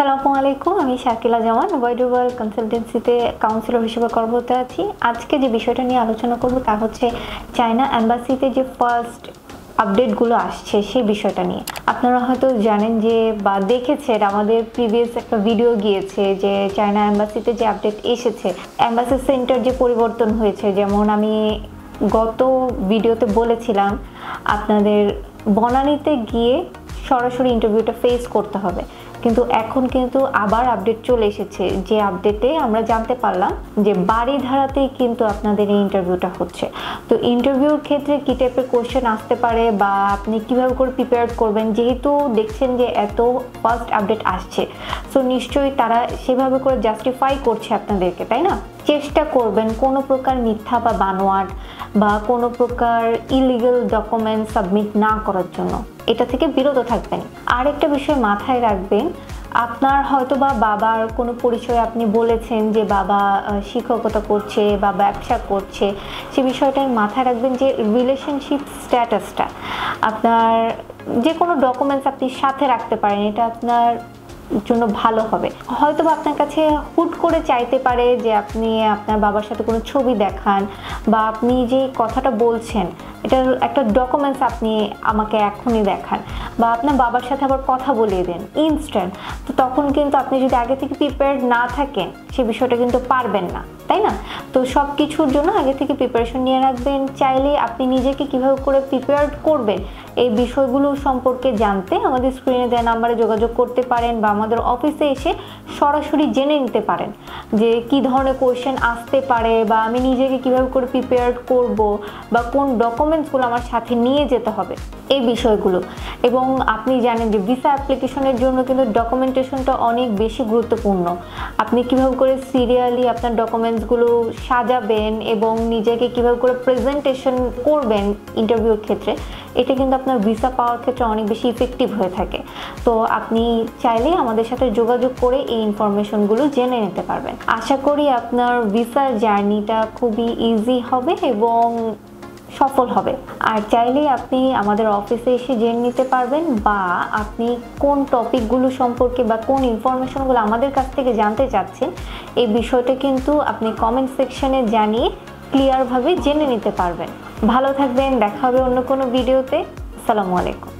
আসসালামু আলাইকুম, আমি শাকিলা জামান ওয়াইডওয়াল কনসালটেন্সিতে কাউন্সিলর হিসেবে কর্মরত আছি। আজকে যে বিষয়টা নিয়ে আলোচনা করব তা হচ্ছে চায়না এম্বাসিতে যে ফার্স্ট আপডেটগুলো আসছে সেই বিষয়টা নিয়ে। আপনারা হয়তো জানেন যে বা দেখেছেন, আমাদের প্রিভিয়াস একটা ভিডিও গিয়েছে যে চায়না এম্বাসিতে যে আপডেট এসেছে, এম্বাসি সেন্টার যে পরিবর্তন হয়েছে। যেমন আমি গত ভিডিওতে বলেছিলাম আপনাদের বনানীতে গিয়ে সরাসরি ইন্টারভিউটা ফেস করতে হবে, কিন্তু এখন কিন্তু আবার আপডেট চলে এসেছে। যে আপডেটে আমরা জানতে পারলাম যে বাড়িধারাতেই কিন্তু আপনাদের এই ইন্টারভিউটা হচ্ছে। তো ইন্টারভিউর ক্ষেত্রে কী টাইপের কোয়েশ্চেন আসতে পারে বা আপনি কীভাবে করে প্রিপেয়ার করবেন, যেহেতু দেখছেন যে এত ফার্স্ট আপডেট আসছে, সো নিশ্চয়ই তারা সেভাবে করে জাস্টিফাই করছে আপনাদেরকে, তাই না? চেষ্টা করবেন কোনো প্রকার মিথ্যা বা বানোয়াট বা কোনো প্রকার ইলিগাল ডকুমেন্ট সাবমিট না করার জন্য এটা থেকে বিরত থাকবেন। আর একটা বিষয় মাথায় রাখবেন, আপনার হয়তো বা বাবার কোনো পরিচয় আপনি বলেছেন যে বাবা শিক্ষকতা করছে বা ব্যবসা করছে, সে বিষয়টাই মাথায় রাখবেন যে রিলেশনশিপ স্ট্যাটাসটা আপনার যে কোনো ডকুমেন্টস আপনি সাথে রাখতে পারেন, এটা আপনার জন্য ভালো হবে। হয়তো বা আপনার কাছে হুট করে চাইতে পারে যে আপনি আপনার বাবার সাথে কোনো ছবি দেখান বা আপনি যে কথাটা বলছেন এটার একটা ডকুমেন্টস আপনি আমাকে এখনই দেখান, বা আপনার বাবার সাথে আবার কথা বলিয়ে দেন ইনস্ট্যান্ট। তো তখন কিন্তু আপনি যদি আগে থেকে প্রিপেয়ার্ড না থাকেন সে বিষয়টা কিন্তু পারবেন না, তাই না? তো সব কিছুর জন্য আগে থেকে প্রিপারেশন নিয়ে রাখবেন। চাইলে আপনি নিজেকে কিভাবে করে প্রিপেয়ার করবেন এই বিষয়গুলো সম্পর্কে জানতে আমাদের স্ক্রিনে দেওয়া নাম্বারে যোগাযোগ করতে পারেন বা আমাদের অফিসে এসে সরাসরি জেনে নিতে পারেন যে কি ধরনের কোয়েশ্চেন আসতে পারে বা আমি নিজেকে কিভাবে করে প্রিপেয়ার করব বা কোন ডকুমেন্টসগুলো আমার সাথে নিয়ে যেতে হবে এই বিষয়গুলো। এবং আপনি জানেন যে ভিসা অ্যাপ্লিকেশনের জন্য কিন্তু ডকুমেন্টেশনটা অনেক বেশি গুরুত্বপূর্ণ। আপনি কিভাবে করে সিরিয়ালি আপনার ডকুমেন্টসগুলো সাজাবেন এবং নিজেকে কিভাবে করে প্রেজেন্টেশন করবেন ইন্টারভিউর ক্ষেত্রে, এটা কিন্তু আপনার ভিসা পাওয়ার ক্ষেত্রে অনেক বেশি ইফেক্টিভ হয়ে থাকে। তো আপনি চাইলে আমাদের সাথে যোগাযোগ করে এই ইনফরমেশনগুলো জেনে নিতে পারবেন। আশা করি আপনার ভিসার জার্নিটা খুবই ইজি হবে এবং সফল হবে। আর চাইলেই আপনি আমাদের অফিসে এসে জেনে নিতে পারবেন বা আপনি কোন টপিকগুলো সম্পর্কে বা কোন ইনফরমেশনগুলো আমাদের কাছ থেকে জানতে চাচ্ছেন এই বিষয়টা কিন্তু আপনি কমেন্ট সেকশনে জানিয়ে ক্লিয়ারভাবে জেনে নিতে পারবেন। ভালো থাকবেন, দেখা হবে অন্য কোনো ভিডিওতে। আসসালামু আলাইকুম।